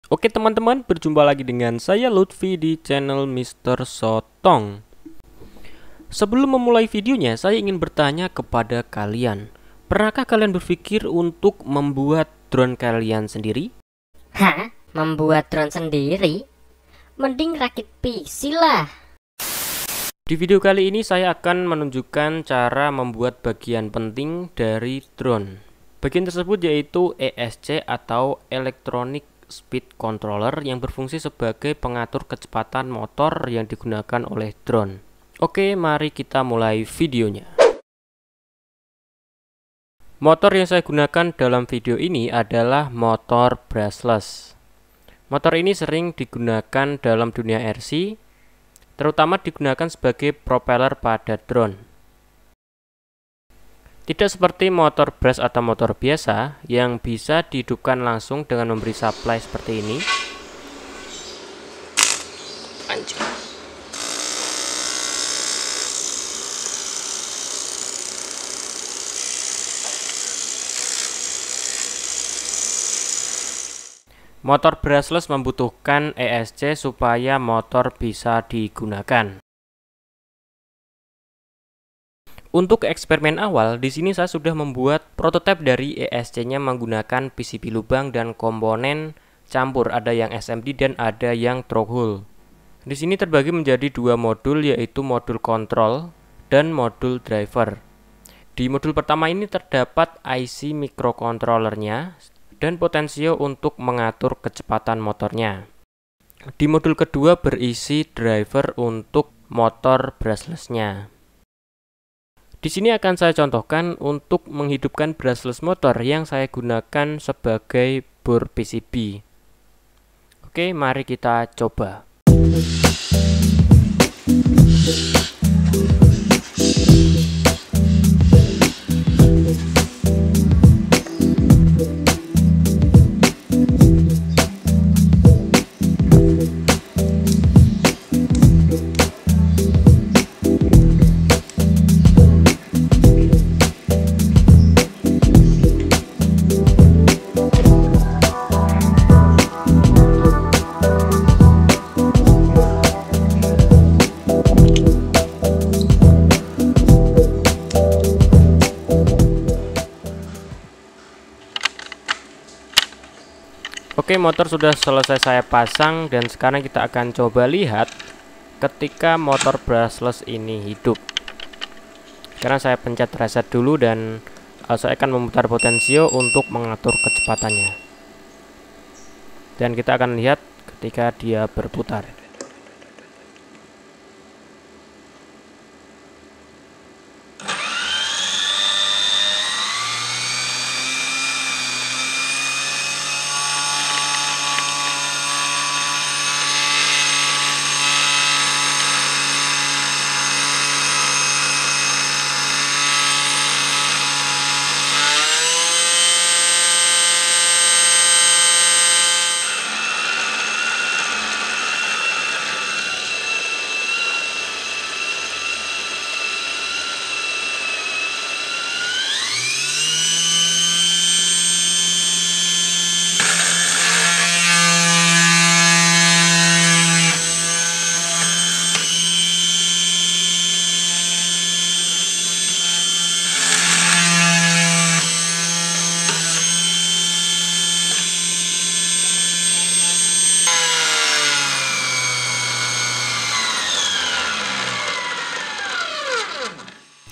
Oke teman-teman, berjumpa lagi dengan saya Lutfi di channel Mr. Sotong. Sebelum memulai videonya, saya ingin bertanya kepada kalian. Pernahkah kalian berpikir untuk membuat drone kalian sendiri? Hah? Membuat drone sendiri? Mending rakit PC lah. Di video kali ini saya akan menunjukkan cara membuat bagian penting dari drone. Bagian tersebut yaitu ESC atau Electronic Speed Controller yang berfungsi sebagai pengatur kecepatan motor yang digunakan oleh drone. Oke, mari kita mulai videonya. Motor yang saya gunakan dalam video ini adalah motor brushless. Motor ini sering digunakan dalam dunia RC, terutama digunakan sebagai propeller pada drone. Tidak seperti motor brush atau motor biasa yang bisa dihidupkan langsung dengan memberi supply seperti ini. Motor brushless membutuhkan ESC supaya motor bisa digunakan. Untuk eksperimen awal, di sini saya sudah membuat prototipe dari ESC-nya menggunakan PCB lubang dan komponen campur, ada yang SMD dan ada yang through hole. Di sini terbagi menjadi dua modul, yaitu modul kontrol dan modul driver. Di modul pertama ini terdapat IC microcontrollernya dan potensio untuk mengatur kecepatan motornya. Di modul kedua berisi driver untuk motor brushless-nya. Di sini akan saya contohkan untuk menghidupkan brushless motor yang saya gunakan sebagai bor PCB. Oke, mari kita coba. Oke, motor sudah selesai saya pasang dan sekarang kita akan coba lihat ketika motor brushless ini hidup. Sekarang saya pencet reset dulu dan saya akan memutar potensio untuk mengatur kecepatannya. Dan kita akan lihat ketika dia berputar.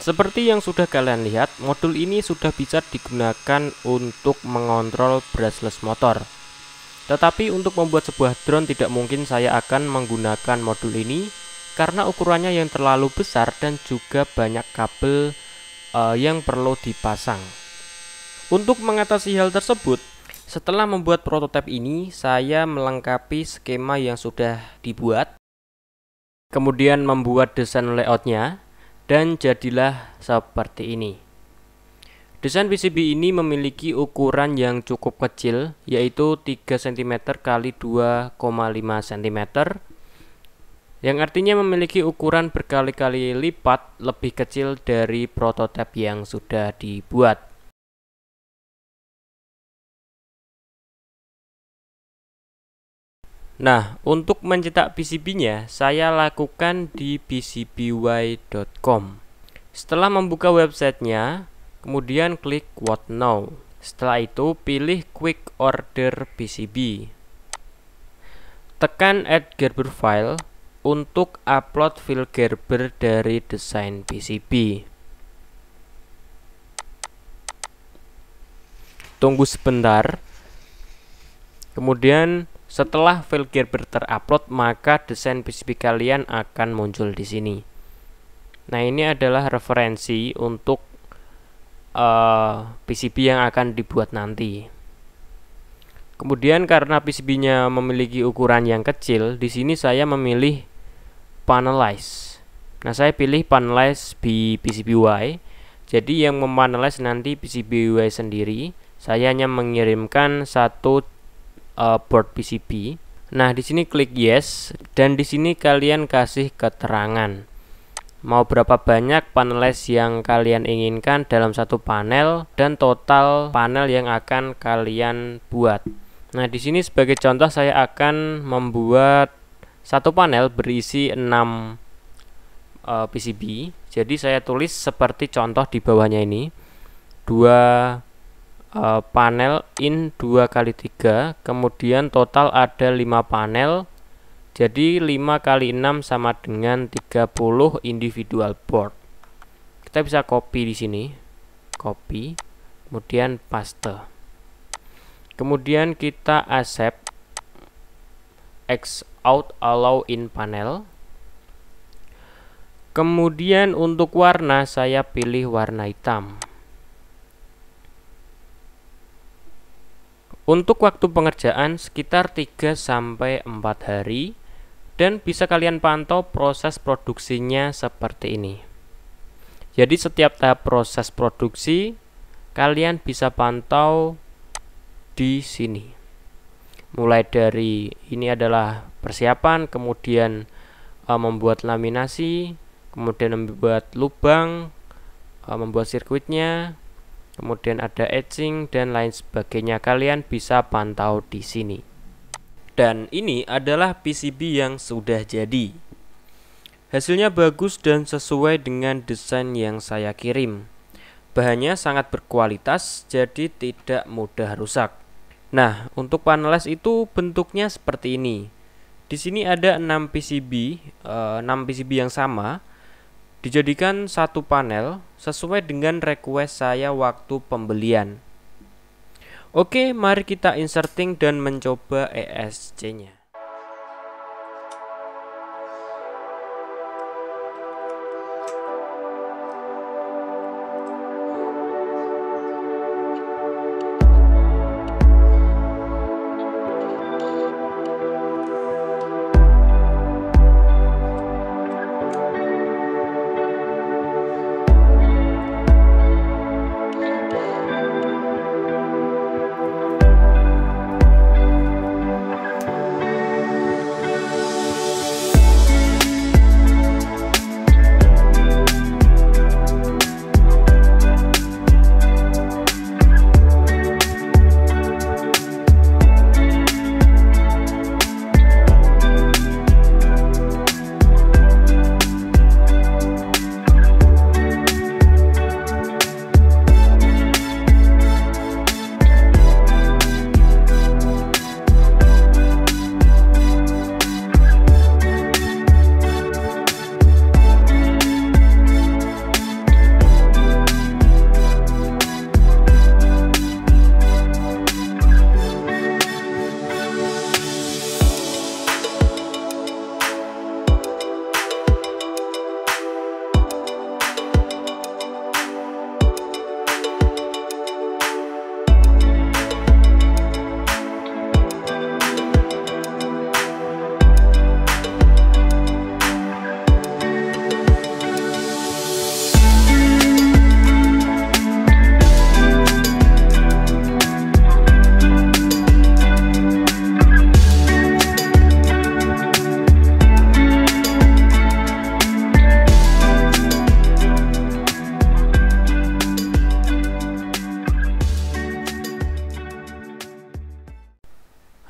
Seperti yang sudah kalian lihat, modul ini sudah bisa digunakan untuk mengontrol brushless motor. Tetapi untuk membuat sebuah drone tidak mungkin saya akan menggunakan modul ini karena ukurannya yang terlalu besar dan juga banyak kabel yang perlu dipasang. Untuk mengatasi hal tersebut, setelah membuat prototipe ini, saya melengkapi skema yang sudah dibuat, kemudian membuat desain layoutnya, dan jadilah seperti ini. Desain PCB ini memiliki ukuran yang cukup kecil, yaitu 3 cm x 2,5 cm, yang artinya memiliki ukuran berkali-kali lipat lebih kecil dari prototipe yang sudah dibuat. Nah, untuk mencetak PCB-nya saya lakukan di PCBWay.com. Setelah membuka websitenya, kemudian klik What Now. Setelah itu pilih Quick Order PCB. Tekan Add Gerber File untuk upload file Gerber dari desain PCB. Tunggu sebentar. Kemudian setelah file Gerber terupload, maka desain PCB kalian akan muncul di sini. Nah, ini adalah referensi untuk PCB yang akan dibuat nanti. Kemudian karena PCB-nya memiliki ukuran yang kecil, di sini saya memilih panelize. Nah, saya pilih panelize di PCBWay. Jadi yang memanelize nanti PCBWay sendiri. Saya hanya mengirimkan satu board PCB. Nah, di sini klik yes dan di sini kalian kasih keterangan mau berapa banyak panelize yang kalian inginkan dalam satu panel dan total panel yang akan kalian buat. Nah, di sini sebagai contoh saya akan membuat satu panel berisi 6 PCB. Jadi saya tulis seperti contoh di bawahnya ini. 2 panel in 2x3, kemudian total ada 5 panel, jadi 5 kali 6 sama dengan 30 individual board. Kita bisa copy di sini, copy, kemudian paste, kemudian kita accept X out allow in panel. Kemudian untuk warna saya pilih warna hitam. Untuk waktu pengerjaan sekitar 3-4 hari dan bisa kalian pantau proses produksinya seperti ini. Jadi setiap tahap proses produksi kalian bisa pantau di sini. Mulai dari ini adalah persiapan, kemudian membuat laminasi, kemudian membuat lubang, membuat sirkuitnya, kemudian ada etching dan lain sebagainya. Kalian bisa pantau di sini. Dan ini adalah PCB yang sudah jadi. Hasilnya bagus dan sesuai dengan desain yang saya kirim. Bahannya sangat berkualitas, jadi tidak mudah rusak. Nah, untuk panelize itu bentuknya seperti ini. Di sini ada 6 PCB yang sama. Dijadikan satu panel sesuai dengan request saya waktu pembelian. Oke, mari kita inserting dan mencoba ESC-nya.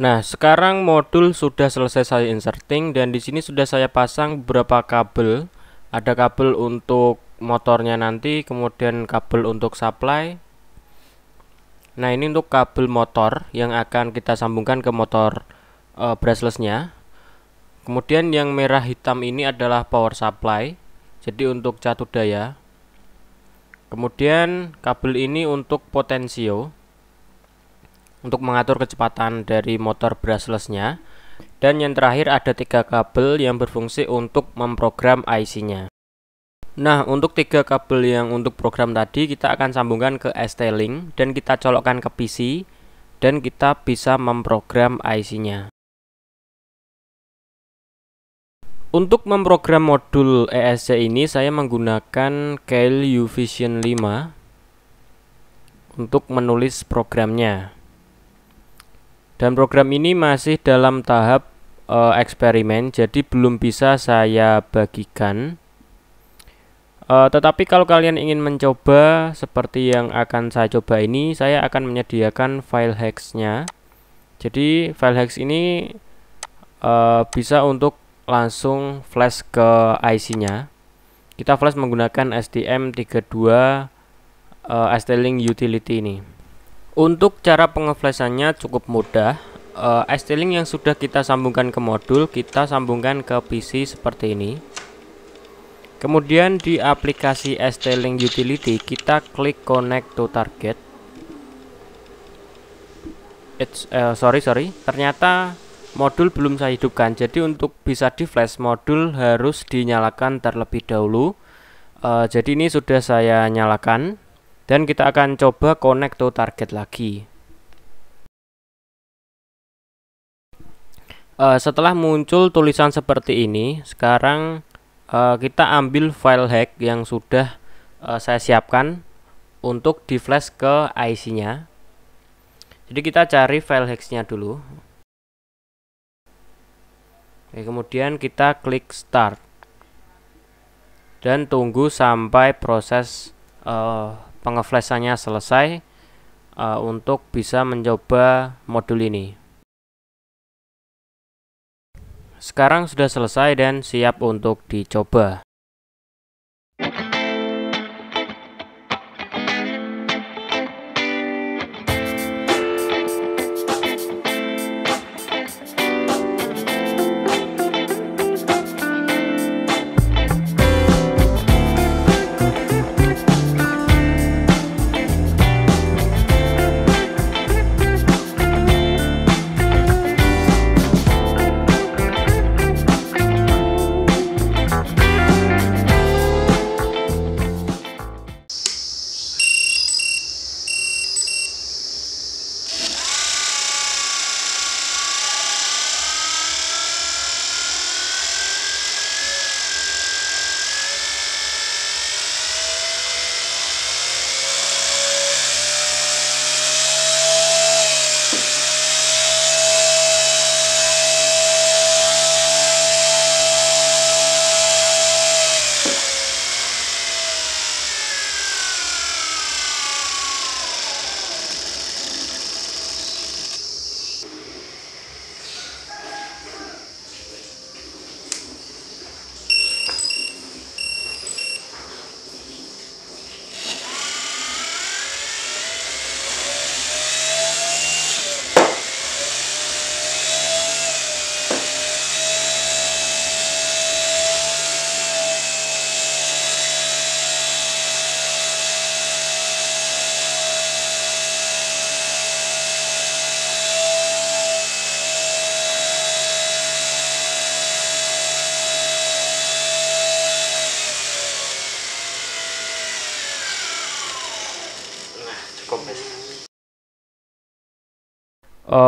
Nah, sekarang modul sudah selesai saya inserting dan di sini sudah saya pasang beberapa kabel. Ada kabel untuk motornya nanti, kemudian kabel untuk supply. Nah, ini untuk kabel motor yang akan kita sambungkan ke motor brushless-nya. Kemudian yang merah hitam ini adalah power supply, jadi untuk catur daya. Kemudian kabel ini untuk potensio, untuk mengatur kecepatan dari motor brushless-nya. Dan yang terakhir ada 3 kabel yang berfungsi untuk memprogram IC-nya. Nah, untuk 3 kabel yang untuk program tadi kita akan sambungkan ke ST-Link dan kita colokkan ke PC dan kita bisa memprogram IC-nya. Untuk memprogram modul ESC ini saya menggunakan Keil UVision 5 untuk menulis programnya. Dan program ini masih dalam tahap eksperimen, jadi belum bisa saya bagikan. Tetapi kalau kalian ingin mencoba seperti yang akan saya coba ini, saya akan menyediakan file hex-nya. Jadi file hex ini bisa untuk langsung flash ke IC-nya. Kita flash menggunakan STM32 ST-Link utility ini. Untuk cara pengeflashannya cukup mudah. ST-Link yang sudah kita sambungkan ke modul, kita sambungkan ke PC seperti ini. Kemudian di aplikasi ST-Link utility kita klik connect to target. Ternyata modul belum saya hidupkan. Jadi untuk bisa di flash, modul harus dinyalakan terlebih dahulu. Jadi ini sudah saya nyalakan dan kita akan coba connect to target lagi. Setelah muncul tulisan seperti ini, sekarang kita ambil file hack yang sudah saya siapkan untuk di flash ke IC-nya. Jadi kita cari file hacks-nya dulu. Oke, kemudian kita klik start dan tunggu sampai proses pengeflashannya selesai untuk bisa mencoba modul ini. Sekarang sudah selesai dan siap untuk dicoba.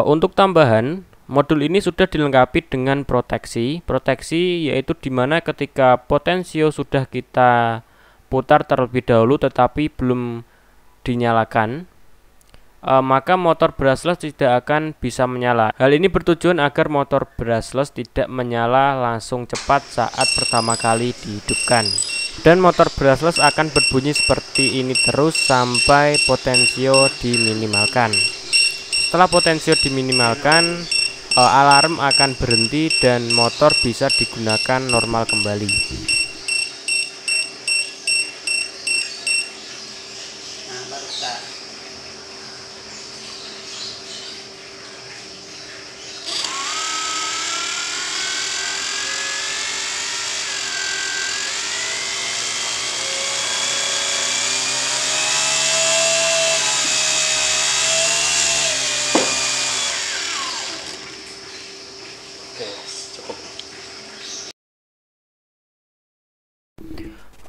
Untuk tambahan, modul ini sudah dilengkapi dengan proteksi. Proteksi yaitu dimana ketika potensio sudah kita putar terlebih dahulu tetapi belum dinyalakan, maka motor brushless tidak akan bisa menyala. Hal ini bertujuan agar motor brushless tidak menyala langsung cepat saat pertama kali dihidupkan. Dan motor brushless akan berbunyi seperti ini terus sampai potensio diminimalkan. Setelah potensio diminimalkan, alarm akan berhenti dan motor bisa digunakan normal kembali.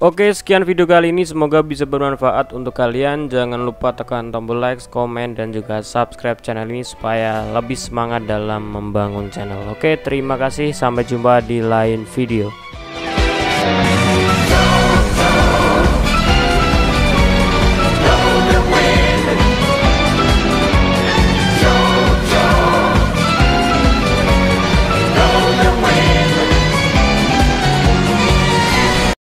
Oke, sekian video kali ini, semoga bisa bermanfaat untuk kalian. Jangan lupa tekan tombol like, komen, dan juga subscribe channel ini supaya lebih semangat dalam membangun channel. Oke, terima kasih, sampai jumpa di lain video.